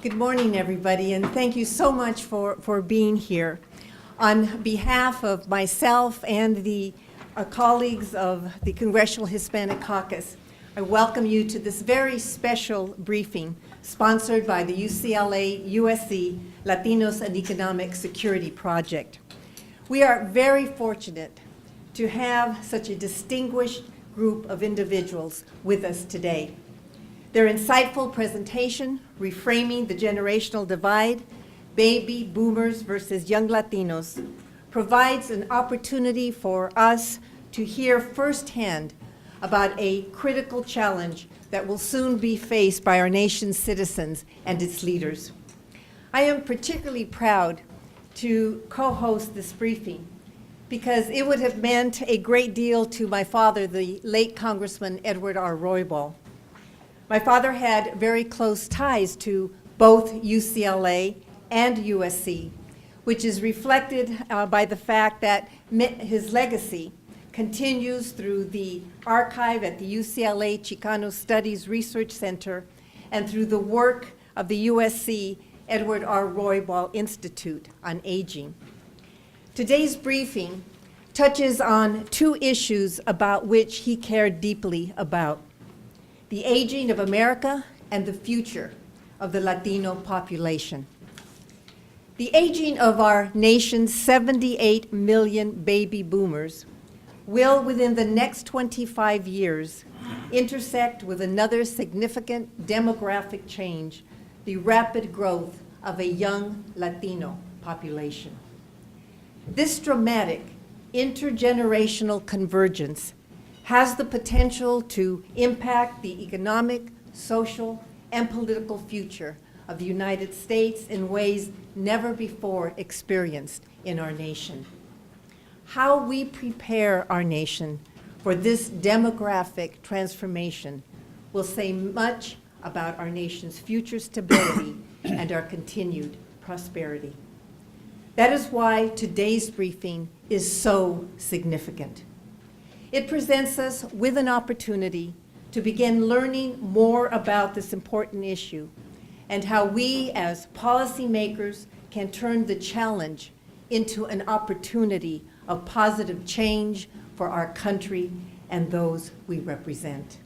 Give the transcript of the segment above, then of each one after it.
Good morning, everybody, and thank you so much for being here. On behalf of myself and the colleagues of the Congressional Hispanic Caucus, I welcome you to this very special briefing sponsored by the UCLA-USC Latinos and Economic Security Project. We are very fortunate to have such a distinguished group of individuals with us today. Their insightful presentation, Reframing the Generational Divide, Baby Boomers versus Young Latinos, provides an opportunity for us to hear firsthand about a critical challenge that will soon be faced by our nation's citizens and its leaders. I am particularly proud to co-host this briefing because it would have meant a great deal to my father, the late Congressman Edward R. Roybal. My father had very close ties to both UCLA and USC, which is reflected by the fact that his legacy continues through the archive at the UCLA Chicano Studies Research Center and through the work of the USC Edward R. Roybal Institute on Aging. Today's briefing touches on two issues about which he cared deeply about: the aging of America and the future of the Latino population. The aging of our nation's 78 million baby boomers will, within the next 25 years, intersect with another significant demographic change, the rapid growth of a young Latino population. This dramatic intergenerational convergence has the potential to impact the economic, social, and political future of the United States in ways never before experienced in our nation. How we prepare our nation for this demographic transformation will say much about our nation's future stability and our continued prosperity. That is why today's briefing is so significant. It presents us with an opportunity to begin learning more about this important issue and how we as policymakers can turn the challenge into an opportunity of positive change for our country and those we represent.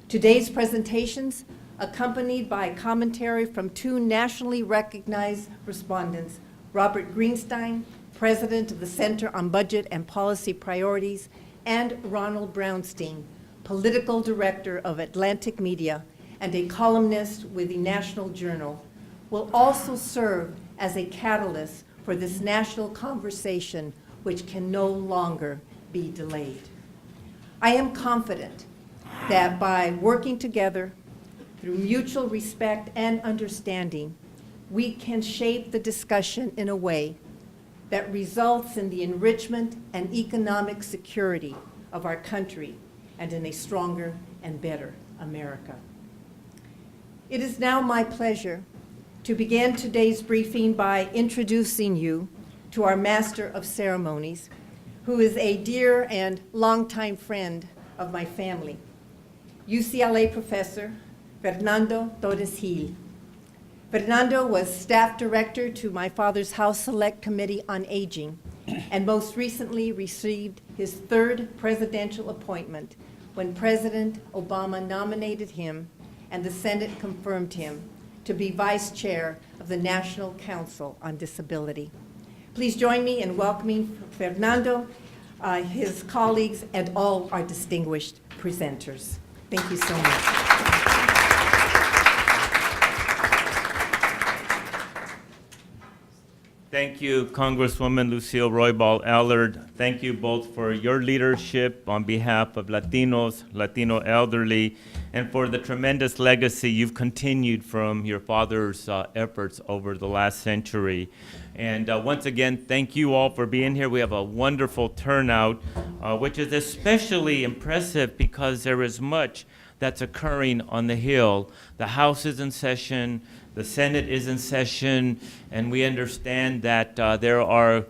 Today's presentations, accompanied by commentary from two nationally recognized respondents, Robert Greenstein, President of the Center on Budget and Policy Priorities, and Ronald Brownstein, Political Director of Atlantic Media and a columnist with the National Journal, will also serve as a catalyst for this national conversation which can no longer be delayed. I am confident that by working together through mutual respect and understanding, we can shape the discussion in a way that results in the enrichment and economic security of our country and in a stronger and better America. It is now my pleasure to begin today's briefing by introducing you to our Master of Ceremonies, who is a dear and longtime friend of my family, UCLA professor Fernando Torres-Gil. Fernando was staff director to my father's House Select Committee on Aging and most recently received his third presidential appointment when President Obama nominated him and the Senate confirmed him to be vice chair of the National Council on Disability. Please join me in welcoming Fernando, his colleagues, and all our distinguished presenters. Thank you so much. Thank you, Congresswoman Lucille Roybal-Allard. Thank you both for your leadership on behalf of Latinos, Latino elderly, and for the tremendous legacy you've continued from your father's efforts over the last century. And once again, thank you all for being here. We have a wonderful turnout, which is especially impressive because there is much that's occurring on the Hill. The House is in session, the Senate is in session, and we understand that there are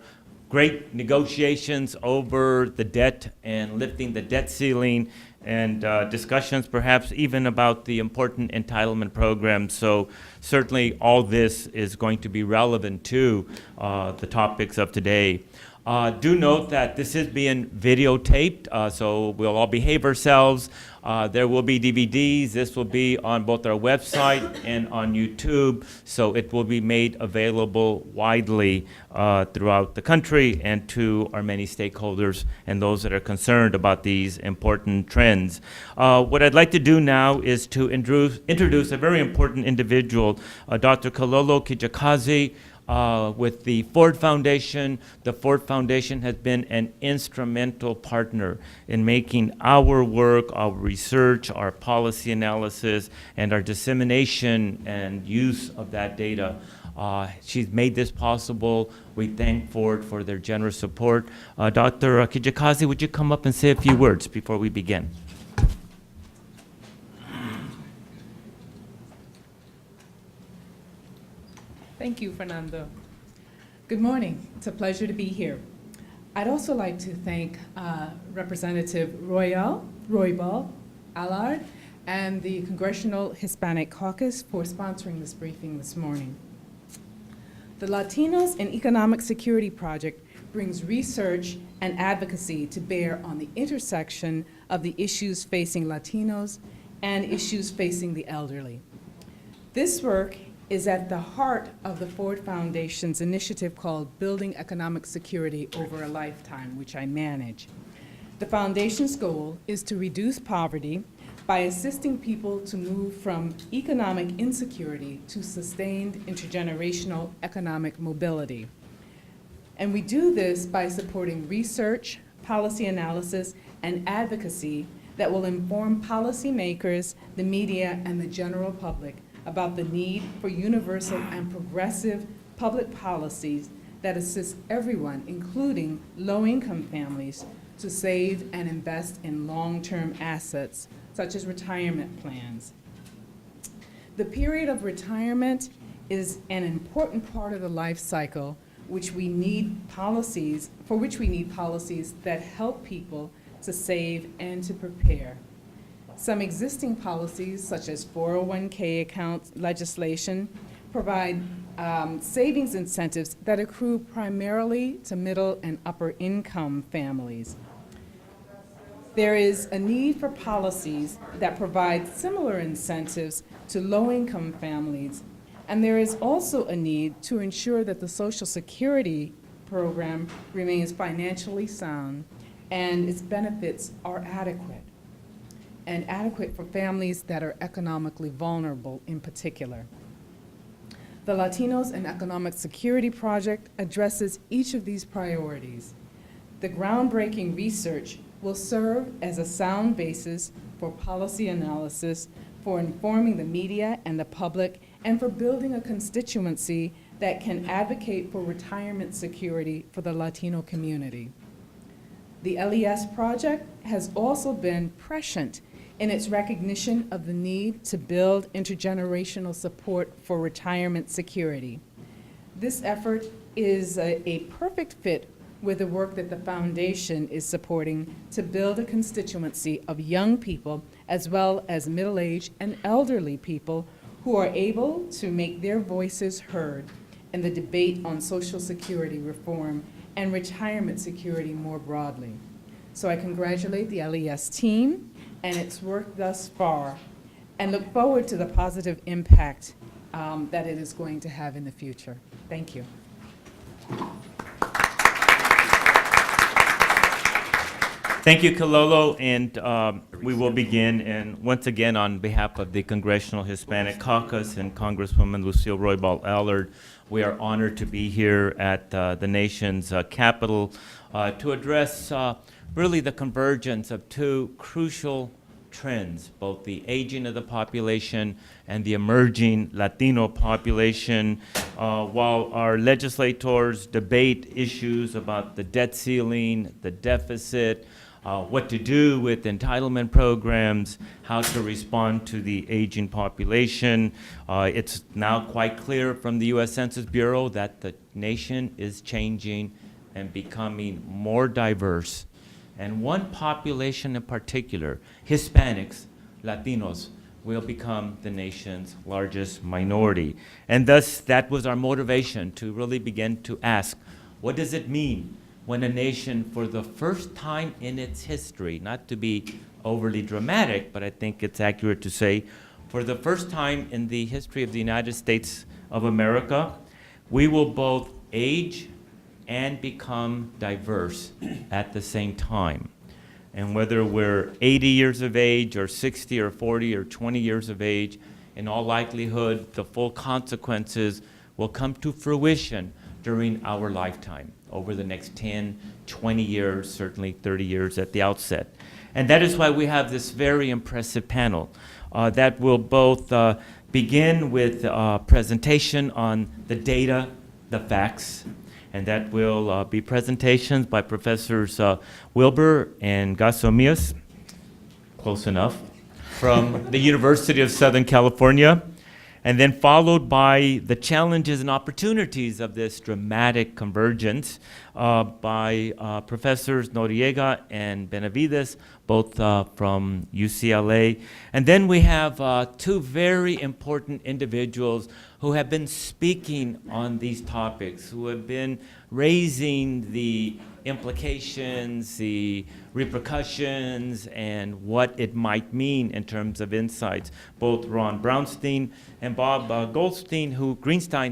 great negotiations over the debt and lifting the debt ceiling. and discussions perhaps even about the important entitlement program. So certainly all this is going to be relevant to the topics of today. Do note that this is being videotaped, so we'll all behave ourselves. There will be DVDs. This will be on both our website and on YouTube, so it will be made available widely throughout the country and to our many stakeholders and those that are concerned about these important trends. What I'd like to do now is to introduce a very important individual, Dr. Kalolo Kijakazi, with the Ford Foundation. The Ford Foundation has been an instrumental partner in making our work, our research, our policy analysis, and our dissemination and use of that data. She's made this possible. We thank Ford for their generous support. Dr. Kijakazi, would you come up and say a few words before we begin? Thank you, Fernando. Good morning. It's a pleasure to be here. I'd also like to thank Representative Roybal-Allard and the Congressional Hispanic Caucus for sponsoring this briefing this morning. The Latinos in Economic Security Project brings research and advocacy to bear on the intersection of the issues facing Latinos and issues facing the elderly. This work is at the heart of the Ford Foundation's initiative called Building Economic Security Over a Lifetime, which I manage. The Foundation's goal is to reduce poverty by assisting people to move from economic insecurity to sustained intergenerational economic mobility. And we do this by supporting research, policy analysis, and advocacy that will inform policymakers, the media, and the general public about the need for universal and progressive public policies that assist everyone, including low-income families, to save and invest in long-term assets, such as retirement plans. The period of retirement is an important part of the life cycle for which we need policies that help people to save and to prepare. Some existing policies, such as 401k account legislation, provide savings incentives that accrue primarily to middle and upper income families. There is a need for policies that provide similar incentives to low-income families, and there is also a need to ensure that the Social Security program remains financially sound and its benefits are adequate, and adequate for families that are economically vulnerable in particular. The Latinos and Economic Security Project addresses each of these priorities. The groundbreaking research will serve as a sound basis for policy analysis, for informing the media and the public, and for building a constituency that can advocate for retirement security for the Latino community. The LES project has also been prescient in its recognition of the need to build intergenerational support for retirement security. This effort is a perfect fit with the work that the Foundation is supporting to build a constituency of young people as well as middle-aged and elderly people who are able to make their voices heard in the debate on Social Security reform and retirement security more broadly. So I congratulate the LES team and its work thus far, and look forward to the positive impact that it is going to have in the future. Thank you. Thank you, Kalolo, and we will begin. And once again, on behalf of the Congressional Hispanic Caucus and Congresswoman Lucille Roybal-Allard, we are honored to be here at the nation's capital to address really the convergence of two crucial trends, both the aging of the population and the emerging Latino population. While our legislators debate issues about the debt ceiling, the deficit, what to do with entitlement programs, how to respond to the aging population. It's now quite clear from the U.S. Census Bureau that the nation is changing and becoming more diverse And one population in particular, Hispanics, Latinos, will become the nation's largest minority. And thus, that was our motivation to really begin to ask, what does it mean when a nation, for the first time in its history, not to be overly dramatic, but I think it's accurate to say, for the first time in the history of the United States of America, we will both age and become diverse at the same time. And whether we're 80 years of age or 60 or 40 or 20 years of age, in all likelihood, the full consequences will come to fruition during our lifetime, over the next 10, 20 years, certainly 30 years at the outset. And that is why we have this very impressive panel that will both begin with a presentation on the data, the facts, and that will be presentations by Professors Wilbur and Gasomias, close enough, from the University of Southern California, and then followed by the challenges and opportunities of this dramatic convergence by Professors Noriega and Benavides, both from UCLA. And then we have two very important individuals who have been speaking on these topics, who have been raising the implications, the repercussions, and what it might mean in terms of insights. Both Ron Brownstein and Bob Greenstein,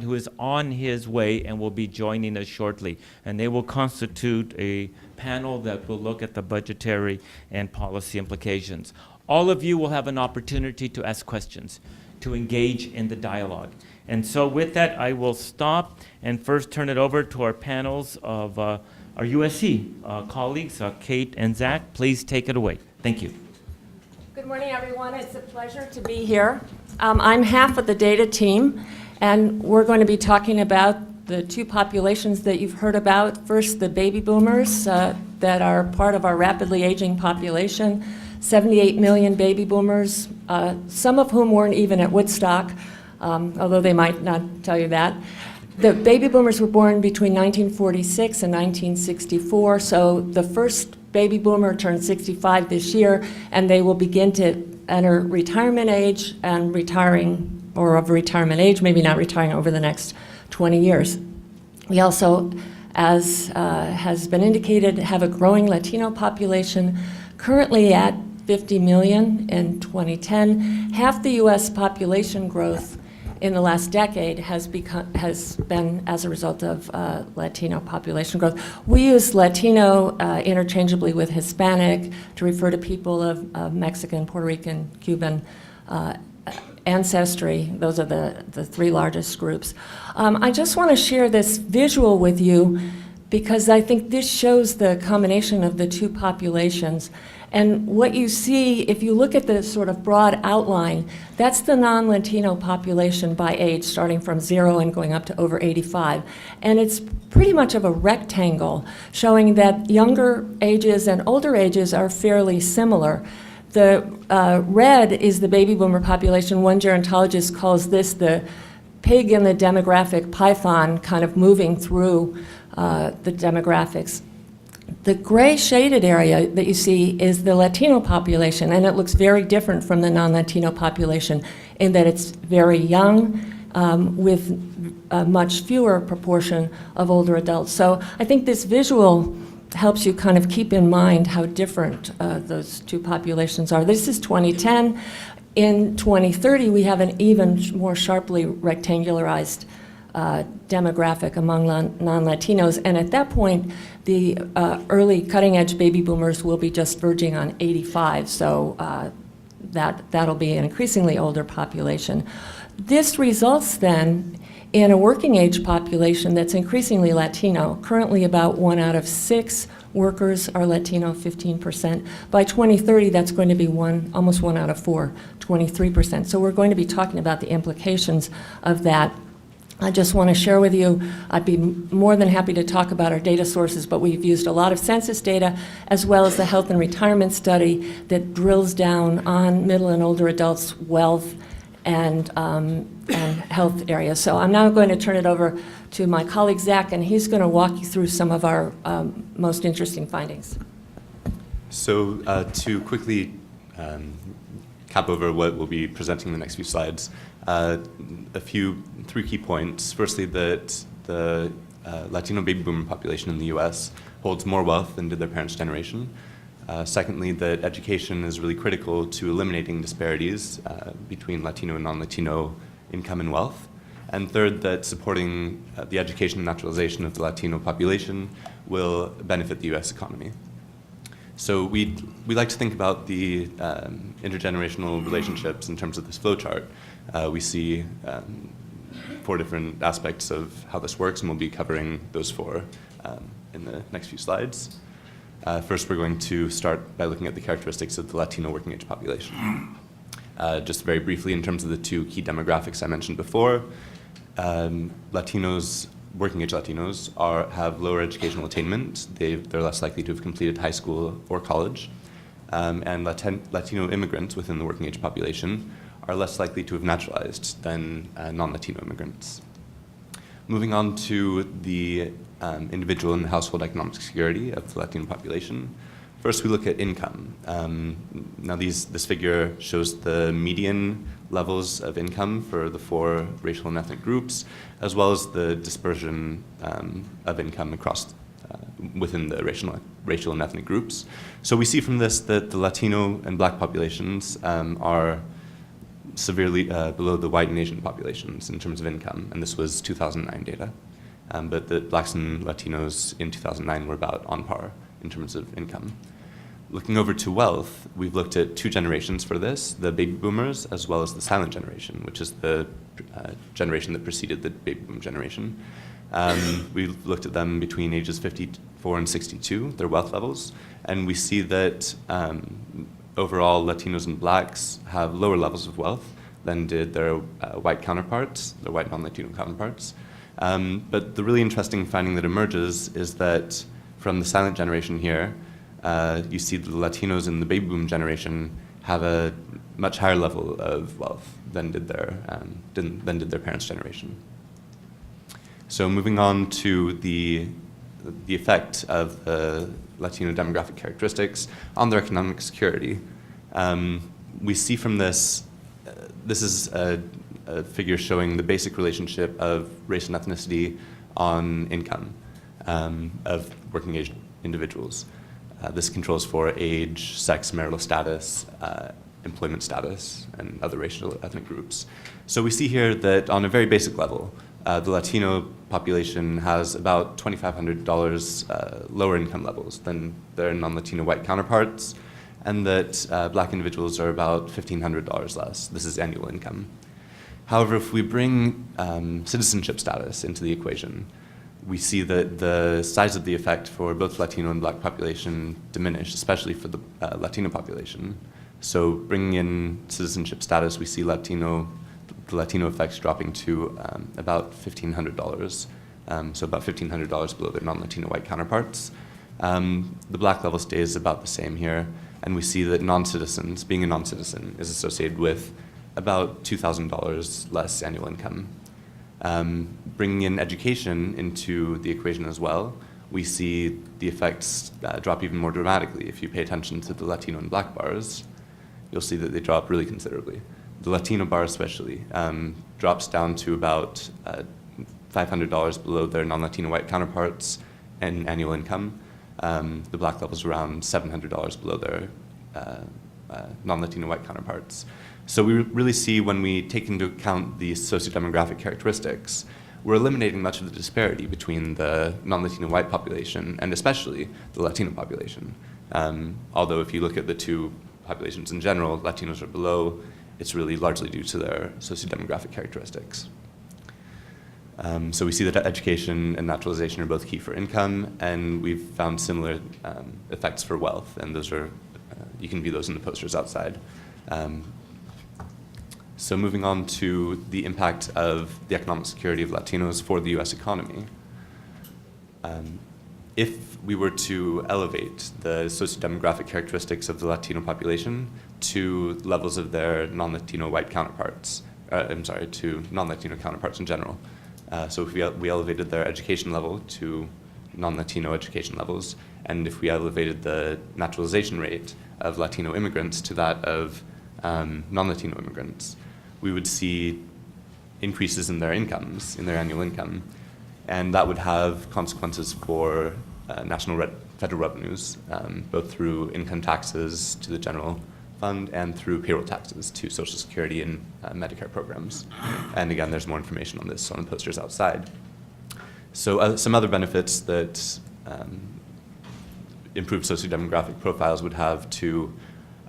who is on his way and will be joining us shortly. And they will constitute a panel that will look at the budgetary and policy implications. All of you will have an opportunity to ask questions, to engage in the dialogue. And so with that, I will stop and first turn it over to our panels of our USC colleagues, Kate and Zach. Please take it away. Thank you. Good morning, everyone. It's a pleasure to be here. I'm half of the data team, and we're going to be talking about the two populations that you've heard about. First, the baby boomers that are part of our rapidly aging population, 78 million baby boomers, some of whom weren't even at Woodstock, although they might not tell you that. The baby boomers were born between 1946 and 1964, so the first baby boomer turned 65 this year, and they will begin to enter retirement age and retiring, or of retirement age, maybe not retiring over the next 20 years. We also, as has been indicated, have a growing Latino population, currently at 50 million in 2010. Half the US population growth in the last decade has been as a result of Latino population growth. We use Latino interchangeably with Hispanic to refer to people of Mexican, Puerto Rican, Cuban ancestry. Those are the three largest groups. I just want to share this visual with you because I think this shows the combination of the two populations. And what you see, if you look at the sort of broad outline, that's the non-Latino population by age, starting from 0 and going up to over 85. And it's pretty much of a rectangle, showing that younger ages and older ages are fairly similar. The red is the baby boomer population. One gerontologist calls this the pig in the demographic python, kind of moving through the demographics. The gray shaded area that you see is the Latino population, and it looks very different from the non-Latino population in that it's very young with a much fewer proportion of older adults. So I think this visual helps you kind of keep in mind how different those two populations are. This is 2010. In 2030, we have an even more sharply rectangularized demographic among non-Latinos, and at that point, the early cutting-edge baby boomers will be just verging on 85, so that'll be an increasingly older population. This results then in a working-age population that's increasingly Latino. Currently, about 1 out of 6 workers are Latino, 15%. By 2030, that's going to be almost 1 out of 4, 23%. So we're going to be talking about the implications of that. I just want to share with you, I'd be more than happy to talk about our data sources, but we've used a lot of census data as well as the health and retirement study that drills down on middle and older adults' wealth and health areas. So I'm now going to turn it over to my colleague Zach, and he's going to walk you through some of our most interesting findings. So to quickly cap over what we'll be presenting in the next few slides, three key points. Firstly, that the Latino baby boomer population in the US holds more wealth than did their parents' generation. Secondly, that education is really critical to eliminating disparities between Latino and non-Latino income and wealth. And third, that supporting the education and naturalization of the Latino population will benefit the US economy. So we like to think about the intergenerational relationships in terms of this flowchart. We see 4 different aspects of how this works, and we'll be covering those 4 in the next few slides. First, we're going to start by looking at the characteristics of the Latino working age population. Just very briefly, in terms of the 2 key demographics I mentioned before, working age Latinos have lower educational attainment. They're less likely to have completed high school or college. And Latino immigrants within the working age population are less likely to have naturalized than non-Latino immigrants. Moving on to the individual and household economic security of the Latino population. First, we look at income. Now, this figure shows the median levels of income for the 4 racial and ethnic groups, as well as the dispersion of income across within the racial and ethnic groups. So we see from this that the Latino and Black populations are severely below the white and Asian populations in terms of income, and this was 2009 data. But the Blacks and Latinos in 2009 were about on par in terms of income. Looking over to wealth, we've looked at 2 generations for this, the baby boomers as well as the silent generation, which is the generation that preceded the baby boom generation. We've looked at them between ages 54 and 62, their wealth levels, and we see that overall Latinos and Blacks have lower levels of wealth than did their white counterparts, their white non-Latino counterparts. But the really interesting finding that emerges is that from the silent generation here, you see the Latinos in the baby boom generation have a much higher level of wealth than did their parents' generation. So moving on to the effect of the Latino demographic characteristics on their economic security. We see from this, this is a figure showing the basic relationship of race and ethnicity on income of working age individuals. This controls for age, sex, marital status, employment status, and other racial ethnic groups. So we see here that on a very basic level, the Latino population has about $2,500 lower income levels than their non-Latino white counterparts, and that Black individuals are about $1,500 less. This is annual income. However, if we bring citizenship status into the equation, we see that the size of the effect for both Latino and Black population diminish, especially for the Latino population. So bringing in citizenship status, we see the Latino effects dropping to about $1,500, so about $1,500 below their non-Latino white counterparts. The Black level stays about the same here, and we see that being a non-citizen is associated with about $2,000 less annual income. Bringing in education into the equation as well, we see the effects drop even more dramatically. If you pay attention to the Latino and Black bars, you'll see that they drop really considerably. The Latino bar especially drops down to about $500 below their non-Latino white counterparts in annual income. The Black level's around $700 below their non-Latino white counterparts. So we really see when we take into account the sociodemographic characteristics, we're eliminating much of the disparity between the non-Latino white population and especially the Latino population. Although if you look at the 2 populations in general, Latinos are below, it's really largely due to their sociodemographic characteristics. So we see that education and naturalization are both key for income, and we've found similar effects for wealth, and those are, you can view those in the posters outside. So moving on to the impact of the economic security of Latinos for the US economy. If we were to elevate the sociodemographic characteristics of the Latino population to levels of their non-Latino white counterparts, to non-Latino counterparts in general. So if we elevated their education level to non-Latino education levels. And if we elevated the naturalization rate of Latino immigrants to that of non-Latino immigrants, we would see increases in their incomes, in their annual income. And that would have consequences for federal revenues, both through income taxes to the general fund and through payroll taxes to Social Security and Medicare programs. And again, there's more information on this on the posters outside. So some other benefits that improved sociodemographic profiles would have to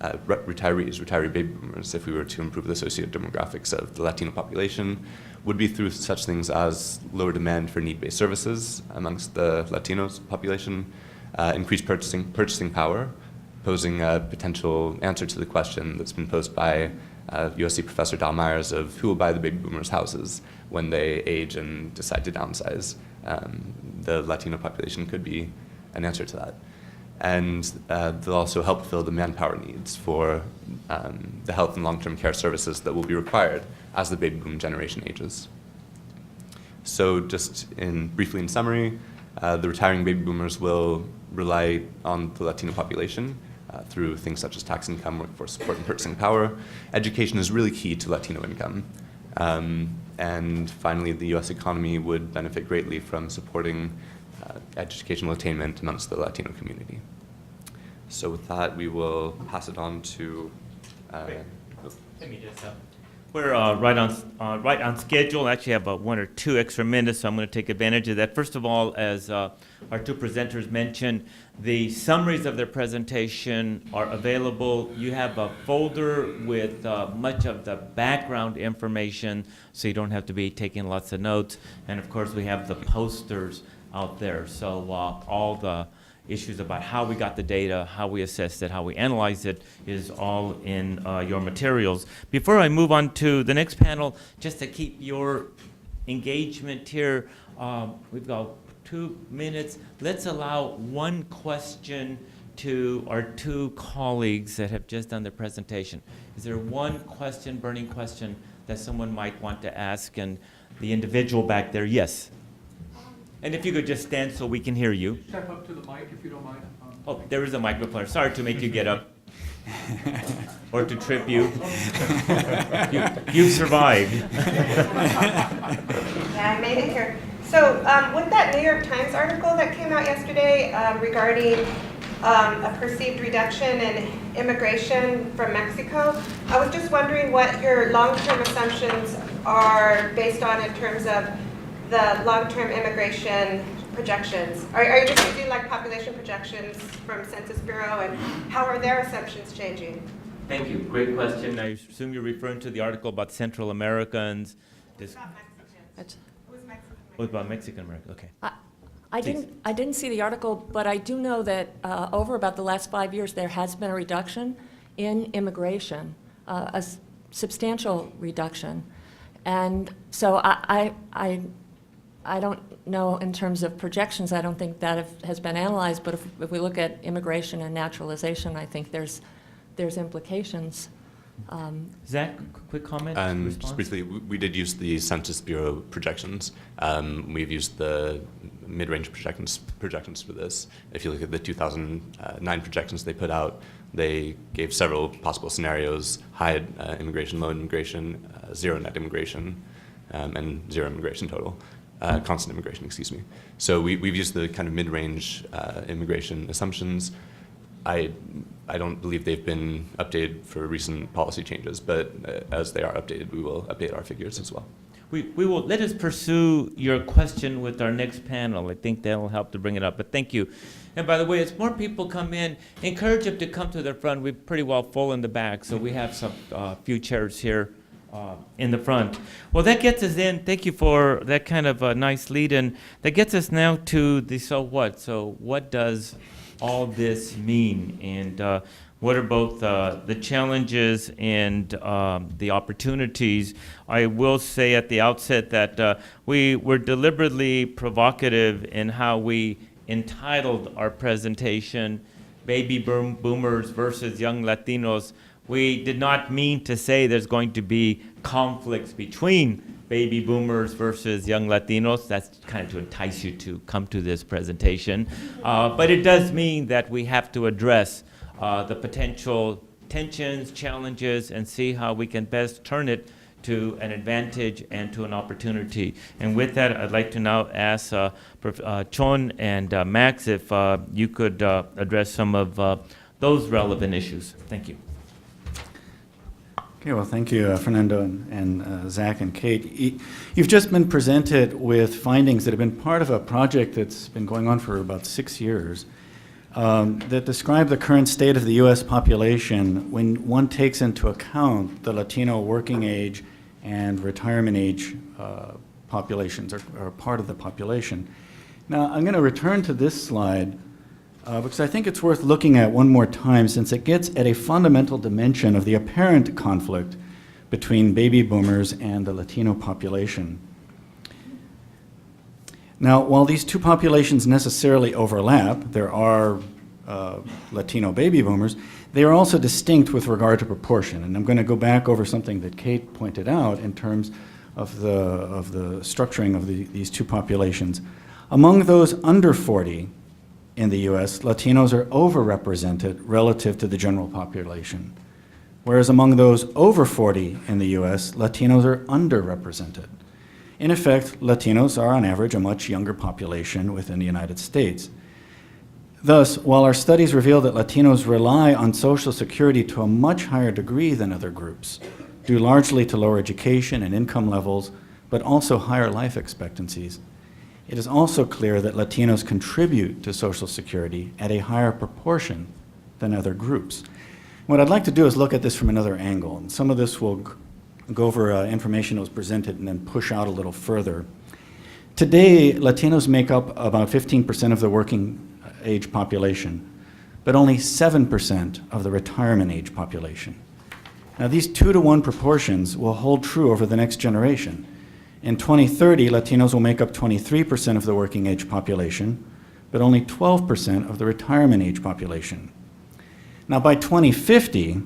retiree baby boomers, if we were to improve the sociodemographics of the Latino population, would be through such things as lower demand for need-based services amongst the Latinos population, increased purchasing power, posing a potential answer to the question that's been posed by USC Professor Dal Myers of who will buy the baby boomers' houses when they age and decide to downsize. The Latino population could be an answer to that. And they'll also help fill the manpower needs for the health and long-term care services that will be required as the baby boom generation ages. So just briefly in summary, the retiring baby boomers will rely on the Latino population through things such as tax income, workforce support, and purchasing power. Education is really key to Latino income. And finally, the U.S. economy would benefit greatly from supporting educational attainment amongst the Latino community. So with that, we will pass it on to... Let me just... We're right on schedule. Actually, have 1 or 2 extra minutes, so I'm going to take advantage of that. First of all, as our 2 presenters mentioned, the summaries of their presentation are available. You have a folder with much of the background information, so you don't have to be taking lots of notes. And of course, we have the posters out there. So all the issues about how we got the data, how we assessed it, how we analyzed it is all in your materials. Before I move on to the next panel, just to keep your engagement here, we've got 2 minutes. Let's allow 1 question to our 2 colleagues that have just done their presentation. Is there 1 question, burning question, that someone might want to ask? And the individual back there, yes. And if you could just stand so we can hear you. Step up to the mic if you don't mind. Oh, there is a microphone. Sorry to make you get up or to trip you. You've survived. Yeah, I made it here. So with that New York Times article that came out yesterday regarding a perceived reduction in immigration from Mexico, I was just wondering what your long-term assumptions are based on in terms of the long-term immigration projections. Are you just using like population projections from Census Bureau, and how are their assumptions changing? Thank you. Great question. I assume you're referring to the article about Central Americans. It's not Mexican. That's- It was Mexican. Oh, about Mexican Americans. Okay. I Please. didn't see the article, but I do know that over about the last 5 years, there has been a reduction in immigration, substantial reduction. And so I don't know in terms of projections, I don't think that has been analyzed, but if we look at immigration and naturalization, I think there's implications. Zach, quick comment? Just response? briefly, we did use the Census Bureau projections. We've used the mid-range projections for this. If you look at the 2009 projections they put out, they gave several possible scenarios: high immigration, low immigration, zero net immigration, and zero immigration total. Constant immigration, excuse me. So we've used the kind of mid-range immigration assumptions. I don't believe they've been updated for recent policy changes, but as they are updated, we will update our figures as well. We will let us pursue your question with our next panel. I think that'll help to bring it up, but thank you. And by the way, as more people come in, encourage them to come to the front. We're pretty well full in the back, so we have some few chairs here in the front. Well, that gets us in. Thank you for that kind of a nice lead, and that gets us now to the so what. So what does all this mean, and what are both the challenges and the opportunities? I will say at the outset that we were deliberately provocative in how we entitled our presentation, Baby Boomers versus Young Latinos. We did not mean to say there's going to be conflicts between baby boomers versus young Latinos. That's kind of to entice you to come to this presentation. But it does mean that we have to address the potential tensions, challenges, and see how we can best turn it to an advantage and to an opportunity. And with that, I'd like to now ask Chon and Max if you could address some of those relevant issues. Thank you. Okay, well, thank you, Fernando and Zach and Kate. You've just been presented with findings that have been part of a project that's been going on for about 6 years that describe the current state of the U.S. population when one takes into account the Latino working age and retirement age populations, or part of the population. Now, I'm going to return to this slide because I think it's worth looking at one more time, since it gets at a fundamental dimension of the apparent conflict between baby boomers and the Latino population. Now, while these two populations necessarily overlap, there are Latino baby boomers, they are also distinct with regard to proportion. And I'm going to go back over something that Kate pointed out in terms of the structuring of these two populations. Among those under 40 in the U.S., Latinos are overrepresented relative to the general population, whereas among those over 40 in the U.S., Latinos are underrepresented. In effect, Latinos are on average a much younger population within the United States. Thus, while our studies reveal that Latinos rely on Social Security to a much higher degree than other groups, due largely to lower education and income levels, but also higher life expectancies, it is also clear that Latinos contribute to Social Security at a higher proportion than other groups. What I'd like to do is look at this from another angle, and some of this will go over information that was presented and then push out a little further. Today, Latinos make up about 15% of the working age population, but only 7% of the retirement age population. Now, these 2-to-1 proportions will hold true over the next generation. In 2030, Latinos will make up 23% of the working age population, but only 12% of the retirement age population. Now, by 2050,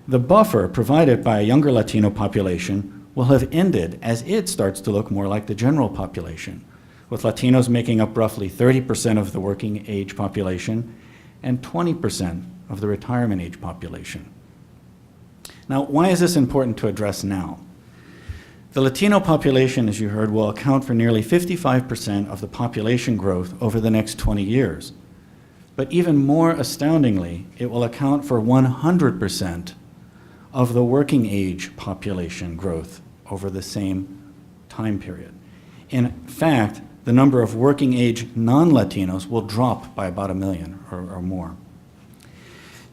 the buffer provided by a younger Latino population will have ended as it starts to look more like the general population, with Latinos making up roughly 30% of the working age population and 20% of the retirement age population. Now, why is this important to address now? The Latino population, as you heard, will account for nearly 55% of the population growth over the next 20 years. But even more astoundingly, it will account for 100% of the working age population growth over the same time period. In fact, the number of working age non-Latinos will drop by about 1 million or more.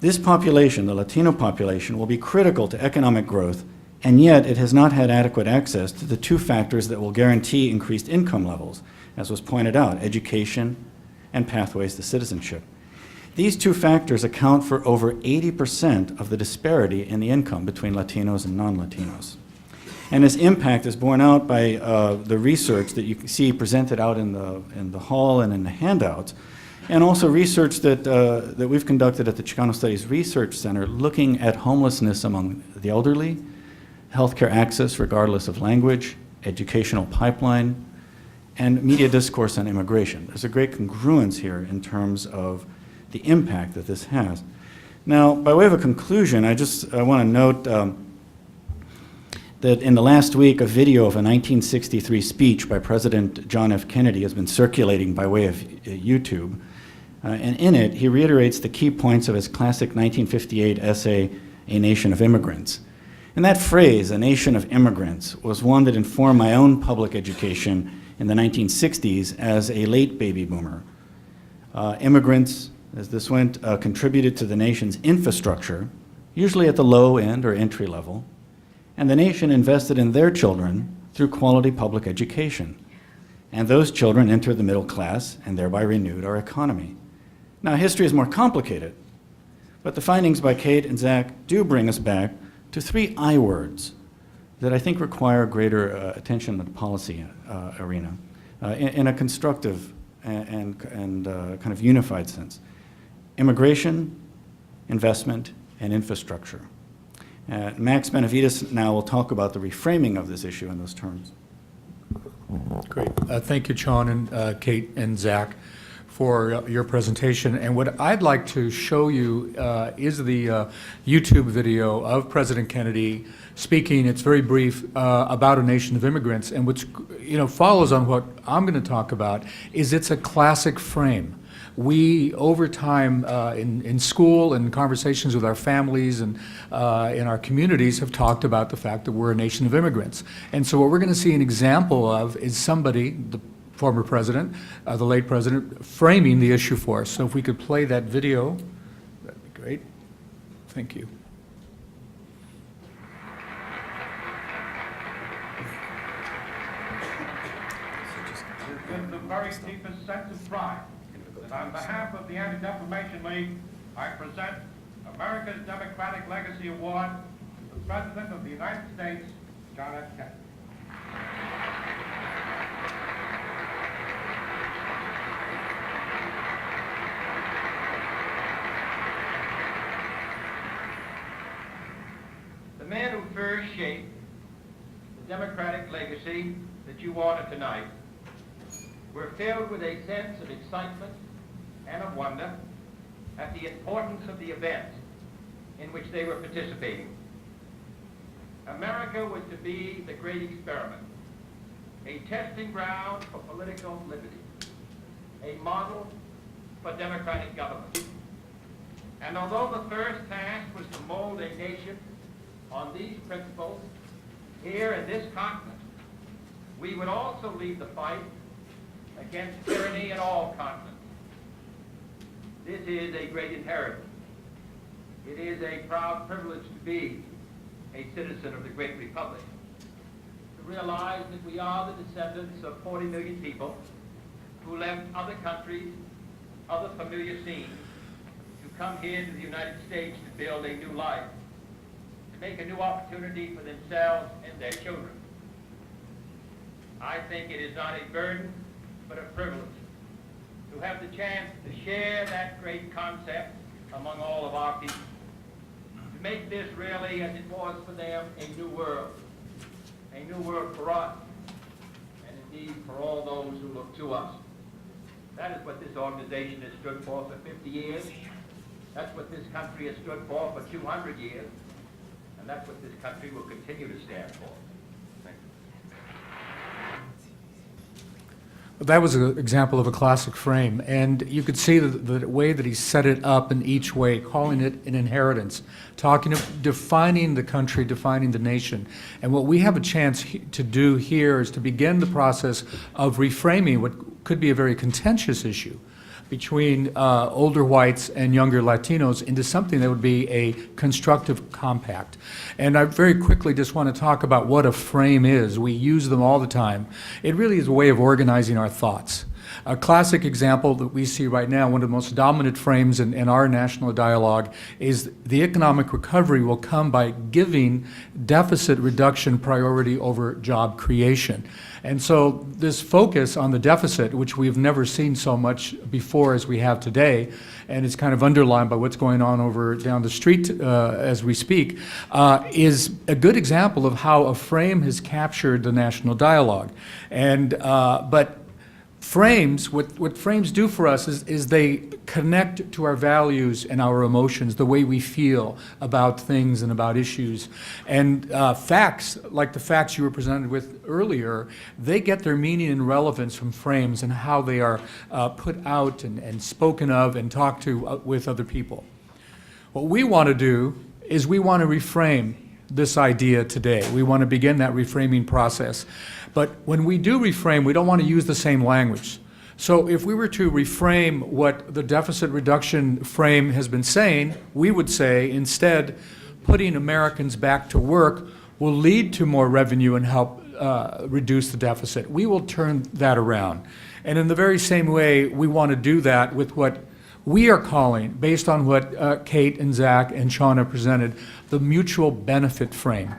This population, the Latino population, will be critical to economic growth, and yet it has not had adequate access to the two factors that will guarantee increased income levels, as was pointed out, education and pathways to citizenship. These two factors account for over 80% of the disparity in the income between Latinos and non-Latinos. And this impact is borne out by the research that you can see presented out in the hall and in the handouts, and also research that we've conducted at the Chicano Studies Research Center looking at homelessness among the elderly, healthcare access regardless of language, educational pipeline, and media discourse on immigration. There's a great congruence here in terms of the impact that this has. Now, by way of a conclusion, I want to note that in the last week, a video of a 1963 speech by President John F. Kennedy has been circulating by way of YouTube. And in it, he reiterates the key points of his classic 1958 essay, A Nation of Immigrants. And that phrase, a nation of immigrants, was one that informed my own public education in the 1960s as a late baby boomer. Immigrants, as this went, contributed to the nation's infrastructure, usually at the low end or entry level, and the nation invested in their children through quality public education. And those children entered the middle class and thereby renewed our economy. Now, history is more complicated, but the findings by Kate and Zach do bring us back to 3 I words that I think require greater attention in the policy arena in a constructive and kind of unified sense. Immigration, investment, and infrastructure. Max Benavides now will talk about the reframing of this issue in those terms. Great. Thank you, Sean and Kate and Zach, for your presentation. And what I'd like to show you is the YouTube video of President Kennedy speaking. It's very brief, about a nation of immigrants. And what's follows on what I'm going to talk about is it's a classic frame. We, over time, in school and conversations with our families and in our communities, have talked about the fact that we're a nation of immigrants. And so what we're going to see an example of is somebody, the former president, the late president, framing the issue for us. So if we could play that video, that'd be great. Thank you. With the very deepest sense of pride that on behalf of the Anti-Defamation League, I present America's Democratic Legacy Award to the President of the United States, John F. Kennedy. The man who first shaped the democratic legacy that you honor tonight were filled with a sense of excitement and of wonder at the importance of the event in which they were participating. America was to be the great experiment, a testing ground for political liberty, a model for democratic government. And although the first task was to mold a nation on these principles here in this continent, we would also lead the fight against tyranny in all continents. This is a great inheritance. It is a proud privilege to be a citizen of the great republic, to realize that we are the descendants of 40 million people who left other countries, other familiar scenes, to come here to the United States to build a new life, to make a new opportunity for themselves and their children. I think it is not a burden, but a privilege to have the chance to share that great concept among all of our people, to make this really, as it was for them, a new world for us, and indeed for all those who look to us. That is what this organization has stood for 50 years. That's what this country has stood for 200 years, and that's what this country will continue to stand for. That was an example of a classic frame, and you could see the way that he set it up in each way, calling it an inheritance, defining the country, defining the nation. And what we have a chance to do here is to begin the process of reframing what could be a very contentious issue between older whites and younger Latinos into something that would be a constructive compact. And I very quickly just want to talk about what a frame is. We use them all the time. It really is a way of organizing our thoughts. A classic example that we see right now, one of the most dominant frames in our national dialogue, is the economic recovery will come by giving deficit reduction priority over job creation. And so this focus on the deficit, which we've never seen so much before as we have today, and it's kind of underlined by what's going on over down the street as we speak, is a good example of how a frame has captured the national dialogue. And but frames, what frames do for us is they connect to our values and our emotions, the way we feel about things and about issues. And facts, like the facts you were presented with earlier, they get their meaning and relevance from frames and how they are put out and spoken of and talked to with other people. What we want to do is we want to reframe this idea today. We want to begin that reframing process. But when we do reframe, we don't want to use the same language. So if we were to reframe what the deficit reduction frame has been saying, we would say instead, putting Americans back to work will lead to more revenue and help reduce the deficit. We will turn that around. And in the very same way, we want to do that with what we are calling, based on what Kate and Zach and Sean have presented, the mutual benefit frame.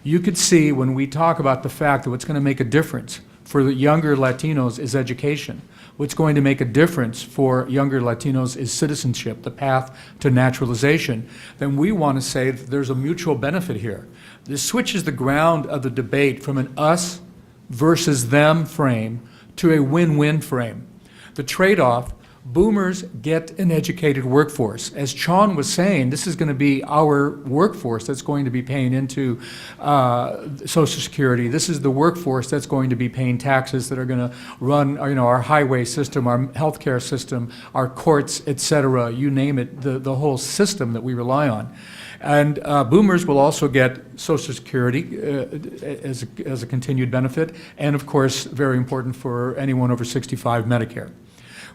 You could see when we talk about the fact that what's going to make a difference for the younger Latinos is education. What's going to make a difference for younger Latinos is citizenship, the path to naturalization. Then we want to say that there's a mutual benefit here. This switches the ground of the debate from an us versus them frame to a win-win frame. The trade-off, boomers get an educated workforce. As Sean was saying, this is going to be our workforce that's going to be paying into Social Security. This is the workforce that's going to be paying taxes that are going to run our highway system, our healthcare system, our courts, et cetera, you name it, the whole system that we rely on. And boomers will also get Social Security as a continued benefit, and of course, very important for anyone over 65, Medicare.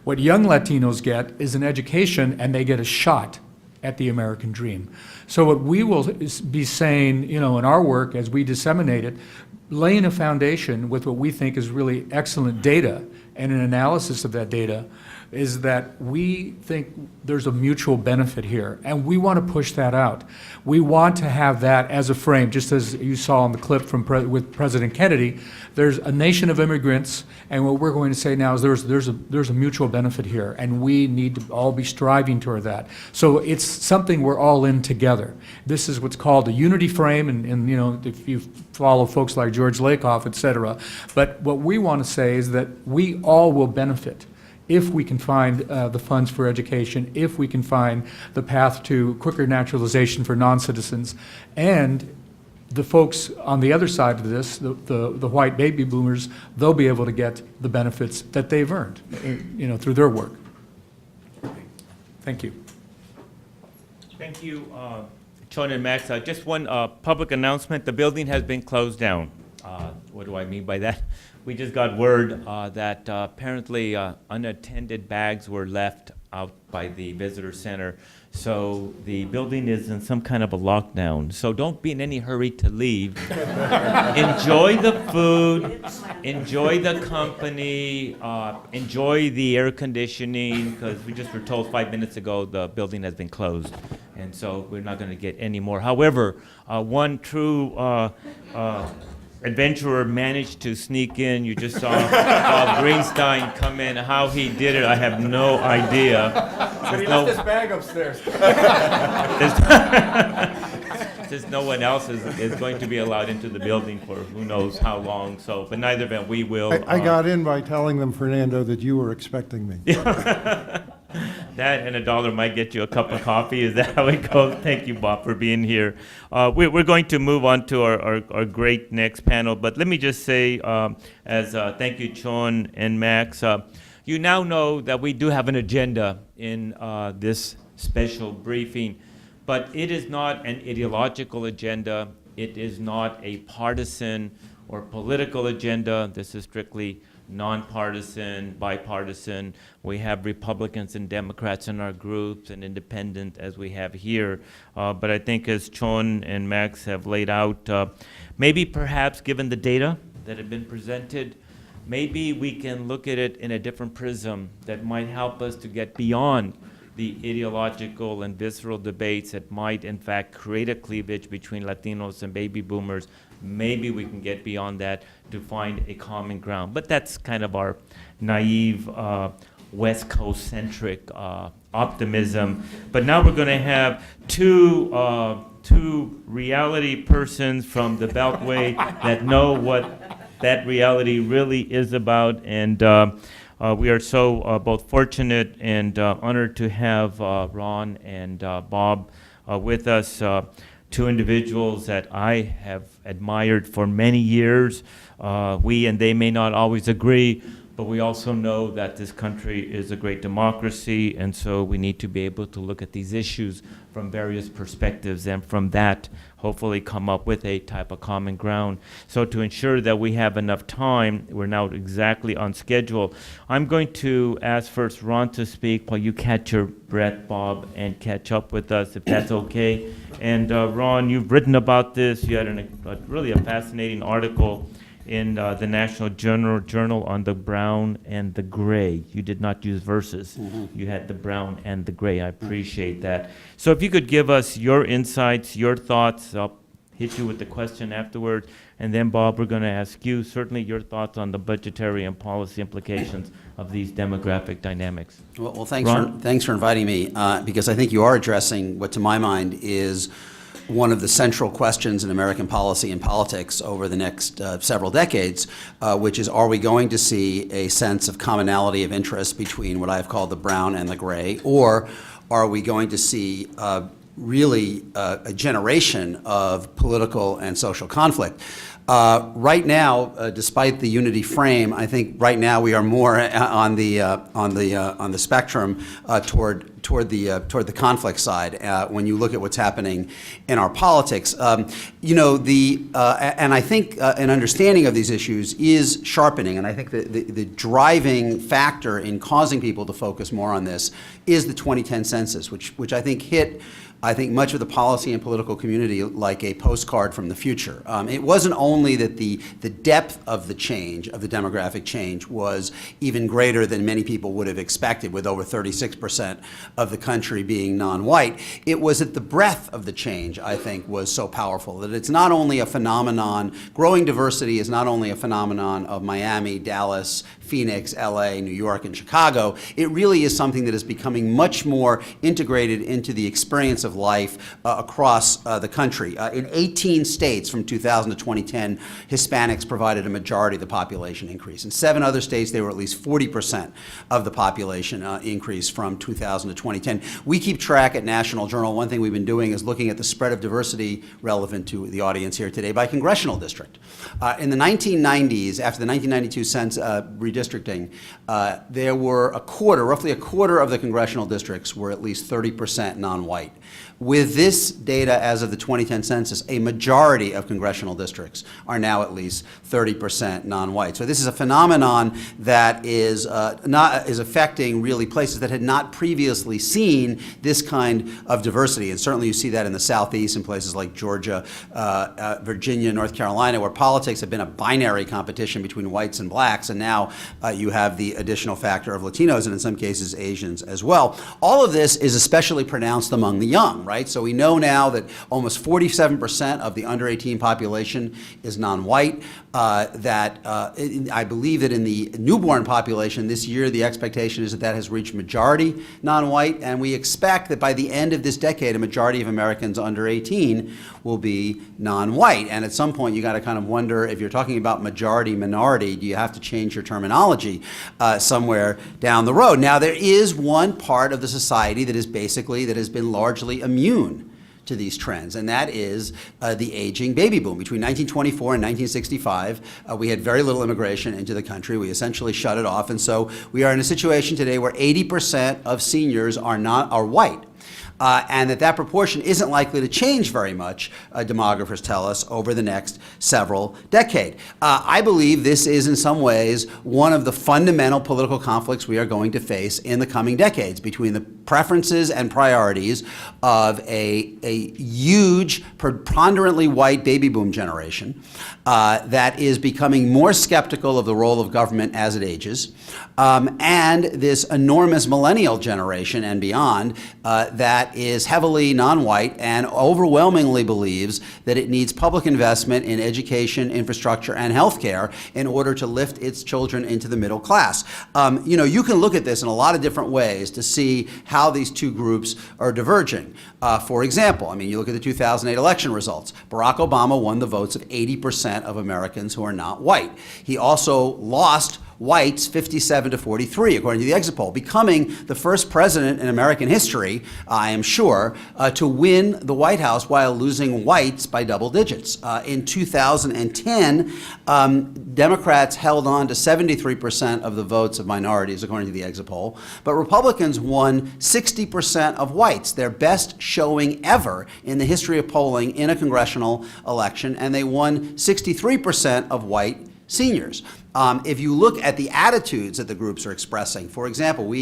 What young Latinos get is an education, and they get a shot at the American dream. So what we will be saying, in our work as we disseminate it, laying a foundation with what we think is really excellent data and an analysis of that data, is that we think there's a mutual benefit here, and we want to push that out. We want to have that as a frame, just as you saw in the clip from with President Kennedy. There's a nation of immigrants, and what we're going to say now is there's a mutual benefit here, and we need to all be striving toward that. So it's something we're all in together. This is what's called a unity frame, and if you follow folks like George Lakoff, et cetera. But what we want to say is that we all will benefit if we can find the funds for education, if we can find the path to quicker naturalization for non-citizens, and the folks on the other side of this, the white baby boomers, they'll be able to get the benefits that they've earned, through their work. Thank you. Thank you, Sean and Max. Just one public announcement. The building has been closed down. What do I mean by that? We just got word that apparently unattended bags were left out by the visitor center. So the building is in some kind of a lockdown. So don't be in any hurry to leave. Enjoy the food, enjoy the company, enjoy the air conditioning, because we just were told 5 minutes ago the building has been closed. And so we're not going to get any more. However, one true adventurer managed to sneak in. You just saw Bob Greenstein come in. How he did it, I have no idea. He left his bag upstairs. There's no one else is going to be allowed into the building for who knows how long. So, but neither event, we will. I got in by telling them, Fernando, that you were expecting me. That and $1 might get you a cup of coffee. Is that how it goes? Thank you, Bob, for being here. We're going to move on to our great next panel. But let me just say, thank you, Sean and Max. You now know that we do have an agenda in this special briefing, but it is not an ideological agenda. It is not a partisan or political agenda. This is strictly nonpartisan, bipartisan. We have Republicans and Democrats in our groups and independent as we have here. But I think as Sean and Max have laid out, maybe perhaps given the data that have been presented, maybe we can look at it in a different prism that might help us to get beyond the ideological and visceral debates that might in fact create a cleavage between Latinos and baby boomers. Maybe we can get beyond that to find a common ground. But that's kind of our naive, West Coast-centric optimism. But now we're going to have two reality persons from the Beltway that know what that reality really is about. And we are so both fortunate and honored to have Ron and Bob with us. Two individuals that I have admired for many years. We and they may not always agree, but we also know that this country is a great democracy, and so we need to be able to look at these issues from various perspectives, and from that, hopefully come up with a type of common ground. So to ensure that we have enough time, we're now exactly on schedule. I'm going to ask first Ron to speak while you catch your breath, Bob, and catch up with us, if that's okay. And Ron, you've written about this. You had really a fascinating article in the National Journal on the brown and the gray. You did not use verses. Mm-hmm. You had the brown and the gray. I appreciate that. So if you could give us your insights, your thoughts. I'll hit you with the question afterwards. And then, Bob, we're going to ask you certainly your thoughts on the budgetary and policy implications of these demographic dynamics. Well, thanks for inviting me, because I think you are addressing what, to my mind, is one of the central questions in American policy and politics over the next several decades, which is, are we going to see a sense of commonality of interest between what I've called the brown and the gray, or are we going to see really a generation of political and social conflict? Right now, despite the unity frame, I think right now we are more on the spectrum toward the conflict side when you look at what's happening in our politics. And I think an understanding of these issues is sharpening, and I think the driving factor in causing people to focus more on this is the 2010 census, which I think hit much of the policy and political community like a postcard from the future. It wasn't only that the depth of the change, of the demographic change, was even greater than many people would have expected, with over 36% of the country being non-white. It was that the breadth of the change, I think, was so powerful, that it's not only a phenomenon, growing diversity is not only a phenomenon of Miami, Dallas, Phoenix, LA, New York, and Chicago. It really is something that is becoming much more integrated into the experience of life across the country. In 18 states from 2000 to 2010, Hispanics provided a majority of the population increase. In 7 other states, they were at least 40% of the population increase from 2000 to 2010. We keep track at National Journal. One thing we've been doing is looking at the spread of diversity relevant to the audience here today by congressional district. In the 1990s, after the 1992 redistricting, there were roughly a quarter of the congressional districts were at least 30% non-white. With this data as of the 2010 census, a majority of congressional districts are now at least 30% non-white. So this is a phenomenon that is affecting really places that had not previously seen this kind of diversity. And certainly you see that in the Southeast, in places like Georgia, Virginia, North Carolina, where politics have been a binary competition between whites and blacks, and now you have the additional factor of Latinos and in some cases Asians as well. All of this is especially pronounced among the young, right? So we know now that almost 47% of the under 18 population is non-white. I believe that in the newborn population this year, the expectation is that has reached majority non-white, and we expect that by the end of this decade, a majority of Americans under 18 will be non-white. And at some point, you got to kind of wonder, if you're talking about majority, minority, do you have to change your terminology somewhere down the road? Now, there is one part of the society that has been largely immune to these trends, and that is the aging baby boom. Between 1924 and 1965, we had very little immigration into the country. We essentially shut it off, and so we are in a situation today where 80% of seniors are white. And that proportion isn't likely to change very much, demographers tell us, over the next several decades. I believe this is in some ways one of the fundamental political conflicts we are going to face in the coming decades, between the preferences and priorities of a huge, preponderantly white baby boom generation that is becoming more skeptical of the role of government as it ages, and this enormous millennial generation and beyond that is heavily non-white and overwhelmingly believes that it needs public investment in education, infrastructure, and healthcare in order to lift its children into the middle class. You can look at this in a lot of different ways to see how these two groups are diverging. For example, you look at the 2008 election results. Barack Obama won the votes of 80% of Americans who are not white. He also lost whites 57 to 43, according to the exit poll, becoming the first president in American history, I am sure, to win the White House while losing whites by double digits. In 2010, Democrats held on to 73% of the votes of minorities, according to the exit poll, but Republicans won 60% of whites, their best showing ever in the history of polling in a congressional election, and they won 63% of white seniors. If you look at the attitudes that the groups are expressing, for example,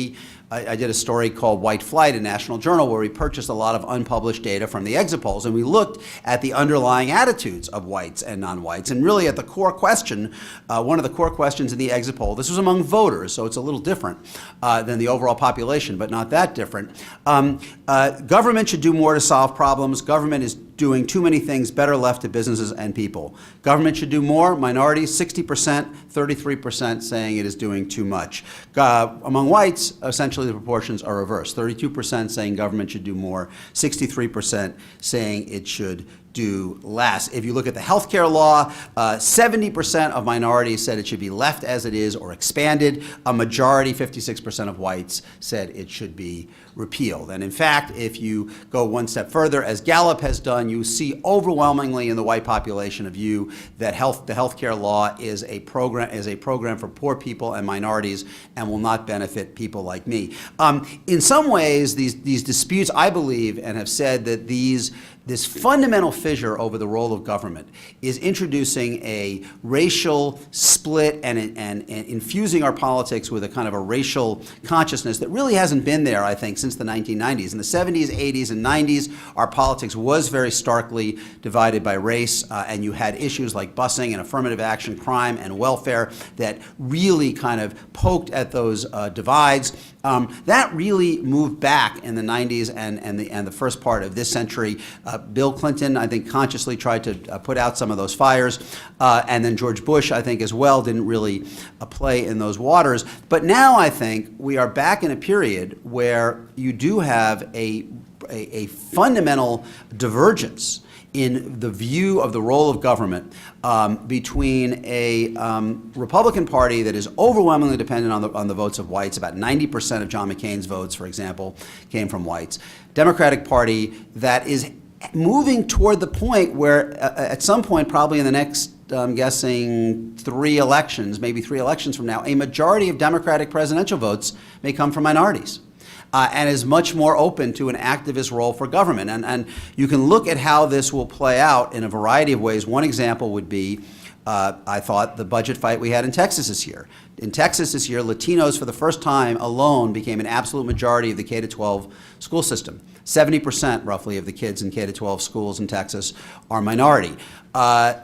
I did a story called White Flight in National Journal where we purchased a lot of unpublished data from the exit polls, and we looked at the underlying attitudes of whites and non-whites, and really at the core question, one of the core questions in the exit poll, this was among voters, so it's a little different than the overall population, but not that different. Government should do more to solve problems. Government is doing too many things better left to businesses and people. Government should do more. Minorities, 60%, 33% saying it is doing too much. Among whites, essentially essentially the proportions are reversed. 32% saying government should do more, 63% saying it should do less. If you look at the healthcare law, 70% of minorities said it should be left as it is or expanded. A majority, 56% of whites, said it should be repealed. And in fact, if you go one step further, as Gallup has done, you see overwhelmingly in the white population a view that the healthcare law is a program for poor people and minorities and will not benefit people like me. In some ways, these disputes, I believe, and have said that this fundamental fissure over the role of government is introducing a racial split and infusing our politics with a kind of a racial consciousness that really hasn't been there, I think, since the 1990s. In the 70s, 80s, and 90s, our politics was very starkly divided by race, and you had issues like busing and affirmative action, crime, and welfare that really kind of poked at those divides. That really moved back in the 90s and the first part of this century. Bill Clinton, I think, consciously tried to put out some of those fires, and then George Bush, I think, as well, didn't really play in those waters. But now I think we are back in a period where you do have a fundamental divergence in the view of the role of government between a Republican Party that is overwhelmingly dependent on the votes of whites. About 90% of John McCain's votes, for example, came from whites. Democratic Party that is moving toward the point where at some point, probably in the next, I'm guessing, maybe three elections from now, a majority of Democratic presidential votes may come from minorities. And is much more open to an activist role for government. And you can look at how this will play out in a variety of ways. One example would be, I thought, the budget fight we had in Texas this year. In Texas this year, Latinos for the first time alone became an absolute majority of the K-12 school system. 70% roughly of the kids in K-12 schools in Texas are minority.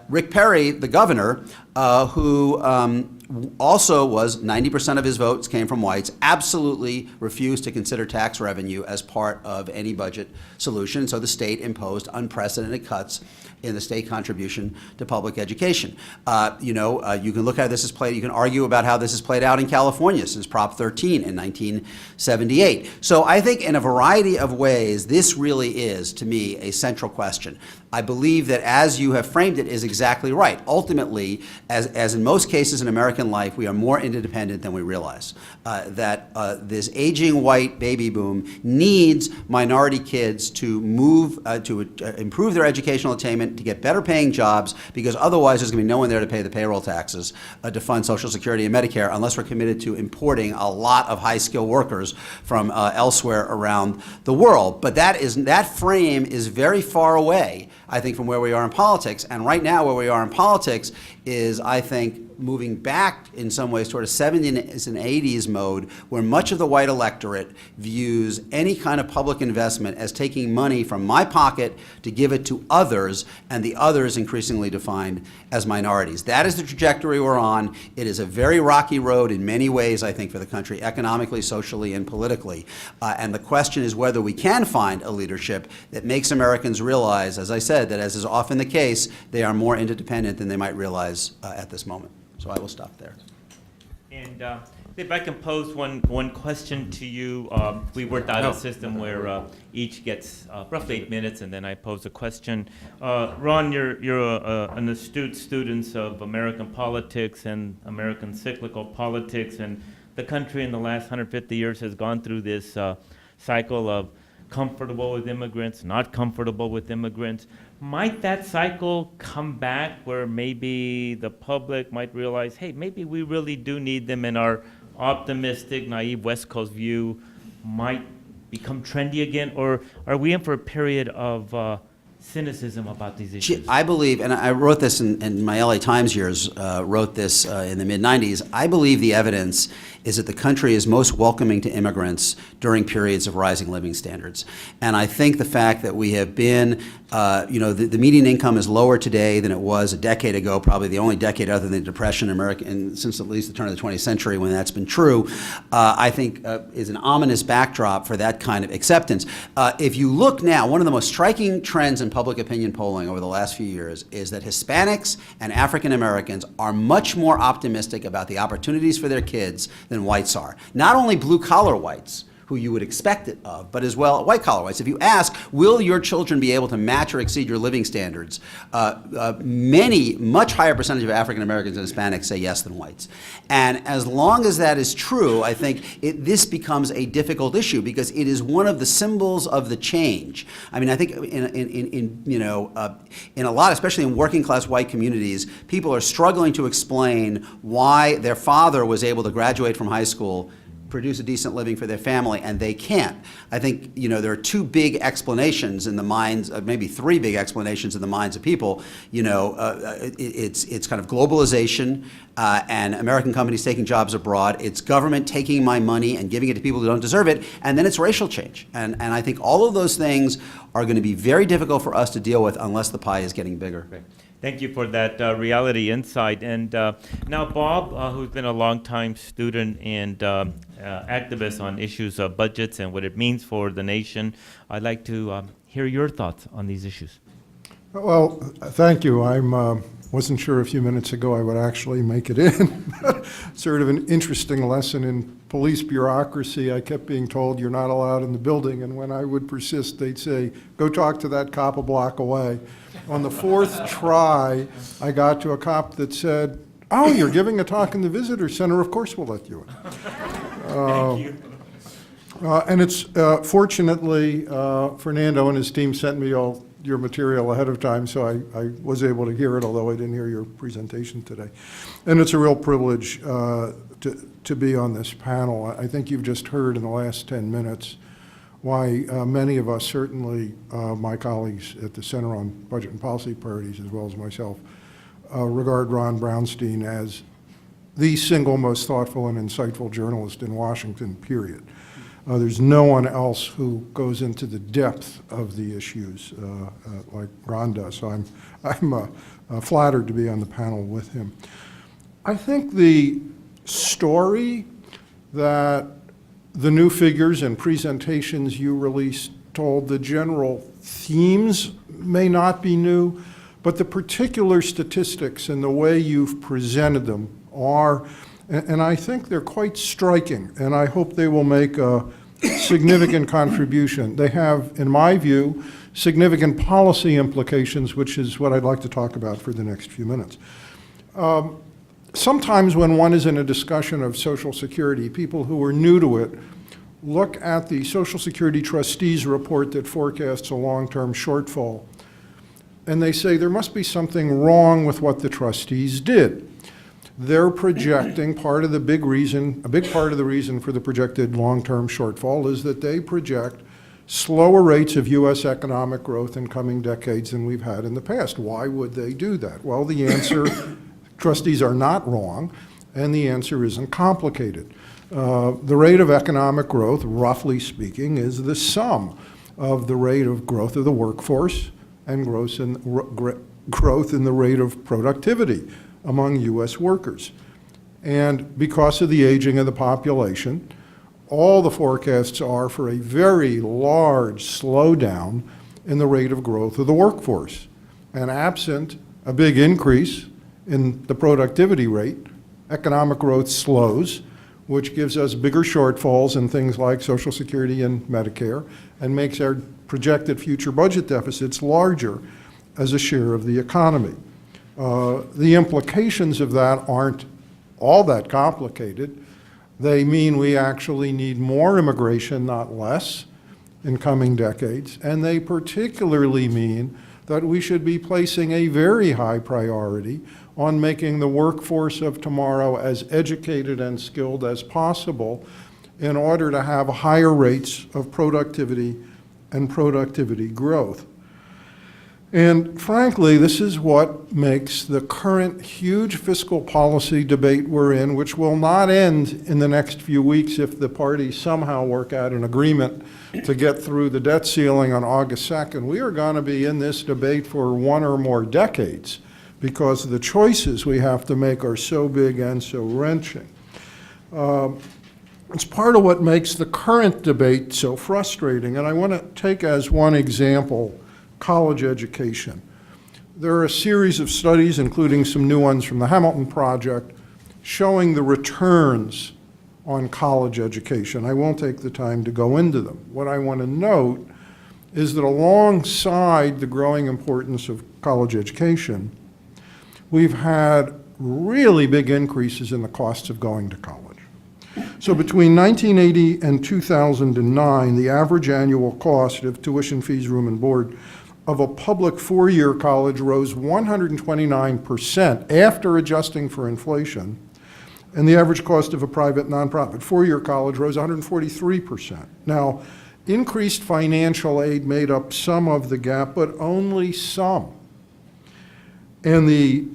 Rick Perry, the governor, who also was 90% of his votes came from whites, absolutely refused to consider tax revenue as part of any budget solution. So the state imposed unprecedented cuts in the state contribution to public education. You can look at how this is played. You can argue about how this has played out in California since Prop 13 in 1978. So I think in a variety of ways, this really is, to me, a central question. I believe that as you have framed it is exactly right. Ultimately, as in most cases in American life, we are more interdependent than we realize. That this aging white baby boom needs minority kids to move, to improve their educational attainment, to get better paying jobs, because otherwise there's going to be no one there to pay the payroll taxes, to fund Social Security and Medicare, unless we're committed to importing a lot of high-skilled workers from elsewhere around the world. But that frame is very far away, I think, from where we are in politics. And right now, where we are in politics is, I think, moving back in some ways toward a 70s and 80s mode where much of the white electorate views any kind of public investment as taking money from my pocket to give it to others, and the others increasingly defined as minorities. That is the trajectory we're on. It is a very rocky road in many ways, I think, for the country, economically, socially, and politically. And the question is whether we can find a leadership that makes Americans realize, as I said, that as is often the case, they are more interdependent than they might realize at this moment. So I will stop there. And if I can pose one question to you, we worked out a system where each gets roughly 8 minutes, and then I pose a question. Ron, you're an astute student of American politics and American cyclical politics, and the country in the last 150 years has gone through this cycle of comfortable with immigrants, not comfortable with immigrants. Might that cycle come back where maybe the public might realize, hey, maybe we really do need them, and our optimistic, naive West Coast view might become trendy again? Or are we in for a period of cynicism about these issues? I believe, and I wrote this in my LA Times years, wrote this in the mid-90s, I believe the evidence is that the country is most welcoming to immigrants during periods of rising living standards. And I think the fact that we have been, the median income is lower today than it was a decade ago, probably the only decade other than the Depression in America, and since at least the turn of the 20th century when that's been true, I think is an ominous backdrop for that kind of acceptance. If you look now, one of the most striking trends in public opinion polling over the last few years is that Hispanics and African Americans are much more optimistic about the opportunities for their kids than whites are. Not only blue-collar whites, who you would expect it of, but as well white-collar whites. If you ask, will your children be able to match or exceed your living standards, much higher percentage of African Americans and Hispanics say yes than whites. And as long as that is true, I think this becomes a difficult issue because it is one of the symbols of the change. I mean, I think in a lot, especially in working-class white communities, people are struggling to explain why their father was able to graduate from high school, produce a decent living for their family, and they can't. I think, there are two big explanations in the minds, maybe three big explanations in the minds of people. It's kind of globalization and American companies taking jobs abroad. It's government taking my money and giving it to people who don't deserve it. And then it's racial change. And I think all of those things are going to be very difficult for us to deal with unless the pie is getting bigger. Great. Thank you for that reality insight. And now Bob, who's been a longtime student and activist on issues of budgets and what it means for the nation, I'd like to hear your thoughts on these issues. Well, thank you. I wasn't sure a few minutes ago I would actually make it in. Sort of an interesting lesson in police bureaucracy. I kept being told you're not allowed in the building, and when I would persist, they'd say, go talk to that cop a block away. On the fourth try, I got to a cop that said, oh, you're giving a talk in the visitor center, of course we'll let you in. Thank you. And it's, fortunately, Fernando and his team sent me all your material ahead of time, so I was able to hear it, although I didn't hear your presentation today. And it's a real privilege to be on this panel. I think you've just heard in the last 10 minutes why many of us, certainly my colleagues at the Center on Budget and Policy Priorities, as well as myself, regard Ron Brownstein as the single most thoughtful and insightful journalist in Washington, period. There's no one else who goes into the depth of the issues like Ron does. So I'm flattered to be on the panel with him. I think the story that the new figures and presentations you released told, the general themes may not be new, but the particular statistics and the way you've presented them are, and I think they're quite striking, and I hope they will make a significant contribution. They have, in my view, significant policy implications, which is what I'd like to talk about for the next few minutes. Sometimes when one is in a discussion of Social Security, people who are new to it look at the Social Security trustees report that forecasts a long-term shortfall, and they say there must be something wrong with what the trustees did. They're projecting part of the big reason, a big part of the reason for the projected long-term shortfall is that they project slower rates of U.S. economic growth in coming decades than we've had in the past. Why would they do that? Well, the answer, trustees are not wrong, and the answer isn't complicated. The rate of economic growth, roughly speaking, is the sum of the rate of growth of the workforce and growth in the rate of productivity among U.S. workers. And because of the aging of the population, all the forecasts are for a very large slowdown in the rate of growth of the workforce. And absent a big increase in the productivity rate, economic growth slows, which gives us bigger shortfalls in things like Social Security and Medicare, and makes our projected future budget deficits larger as a share of the economy. The implications of that aren't all that complicated. They mean we actually need more immigration, not less, in coming decades. And they particularly mean that we should be placing a very high priority on making the workforce of tomorrow as educated and skilled as possible in order to have higher rates of productivity and productivity growth. And frankly, this is what makes the current huge fiscal policy debate we're in, which will not end in the next few weeks if the parties somehow work out an agreement to get through the debt ceiling on August 2nd. We are going to be in this debate for one or more decades because the choices we have to make are so big and so wrenching. It's part of what makes the current debate so frustrating, and I want to take as one example college education. There are a series of studies, including some new ones from the Hamilton Project, showing the returns on college education. I won't take the time to go into them. What I want to note is that alongside the growing importance of college education, we've had really big increases in the costs of going to college. So between 1980 and 2009, the average annual cost of tuition, fees, room, and board of a public four-year college rose 129% after adjusting for inflation, and the average cost of a private nonprofit four-year college rose 143%. Now, increased financial aid made up some of the gap, but only some. And the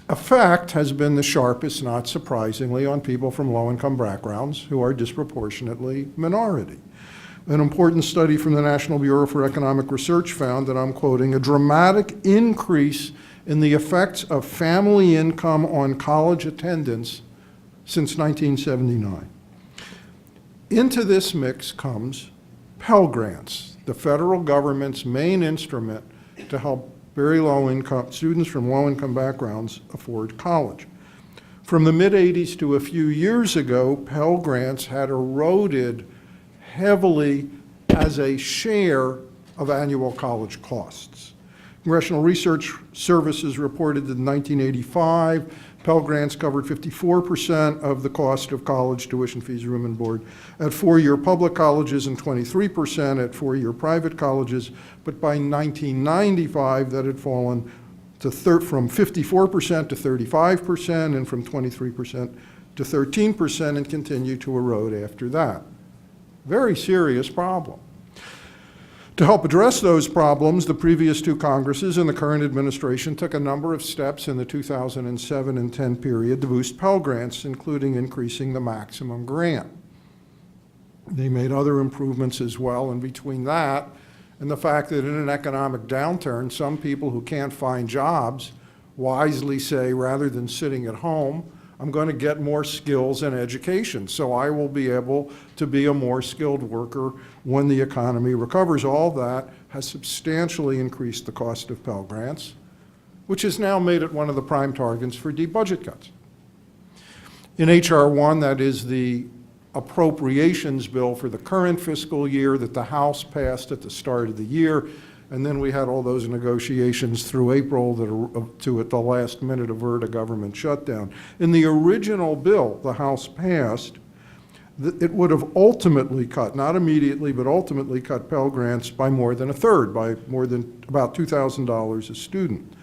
effect has been the sharpest, not surprisingly, on people from low-income backgrounds who are disproportionately minority. An important study from the National Bureau for Economic Research found, and I'm quoting, a dramatic increase in the effects of family income on college attendance since 1979. Into this mix comes Pell Grants, the federal government's main instrument to help very low-income students from low-income backgrounds afford college. From the mid-'80s to a few years ago, Pell Grants had eroded heavily as a share of annual college costs. Congressional Research Services reported that in 1985, Pell Grants covered 54% of the cost of college tuition, fees, room, and board at four-year public colleges and 23% at four-year private colleges. But by 1995, that had fallen to from 54% to 35% and from 23% to 13% and continued to erode after that. Very serious problem. To help address those problems, the previous two Congresses and the current administration took a number of steps in the 2007 and 10 period to boost Pell Grants, including increasing the maximum grant. They made other improvements as well, and between that and the fact that in an economic downturn, some people who can't find jobs wisely say, rather than sitting at home, I'm going to get more skills and education, so I will be able to be a more skilled worker when the economy recovers. All that has substantially increased the cost of Pell Grants, which has now made it one of the prime targets for deep budget cuts. In H.R. 1, that is the appropriations bill for the current fiscal year that the House passed at the start of the year, and then we had all those negotiations through April that to at the last minute avert a government shutdown. In the original bill the House passed, it would have ultimately cut, not immediately, but ultimately cut Pell Grants by more than a third, by more than about $2,000 a student.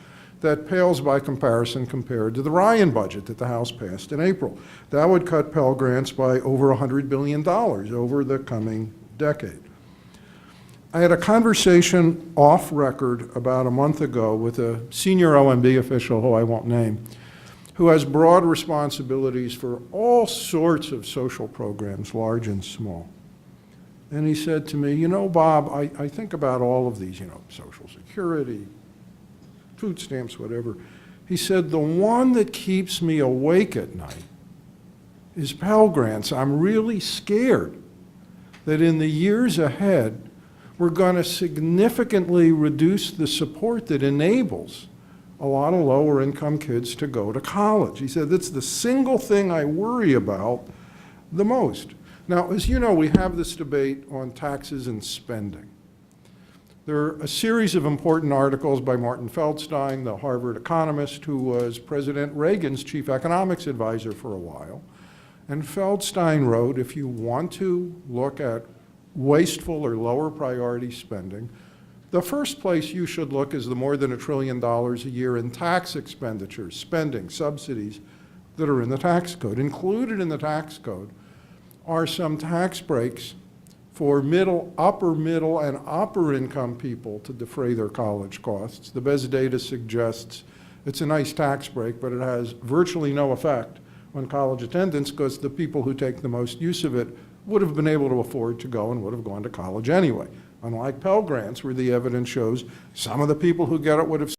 That pales by comparison compared to the Ryan budget that the House passed in April. That would cut Pell Grants by over $100 billion over the coming decade. I had a conversation off record about a month ago with a senior OMB official who I won't name, who has broad responsibilities for all sorts of social programs, large and small. And he said to me, you know, Bob, I think about all of these, Social Security, food stamps, whatever. He said, the one that keeps me awake at night is Pell Grants. I'm really scared that in the years ahead, we're going to significantly reduce the support that enables a lot of lower income kids to go to college. He said, that's the single thing I worry about the most. Now, as you know, we have this debate on taxes and spending. There are a series of important articles by Martin Feldstein, the Harvard economist who was President Reagan's chief economics advisor for a while. And Feldstein wrote, if you want to look at wasteful or lower priority spending, the first place you should look is the more than $1 trillion a year in tax expenditures, spending, subsidies that are in the tax code. Included in the tax code are some tax breaks for upper middle, and upper income people to defray their college costs. The BES data suggests it's a nice tax break, but it has virtually no effect on college attendance because the people who take the most use of it would have been able to afford to go and would have gone to college anyway. Unlike Pell Grants, where the evidence shows some of the people who get it would have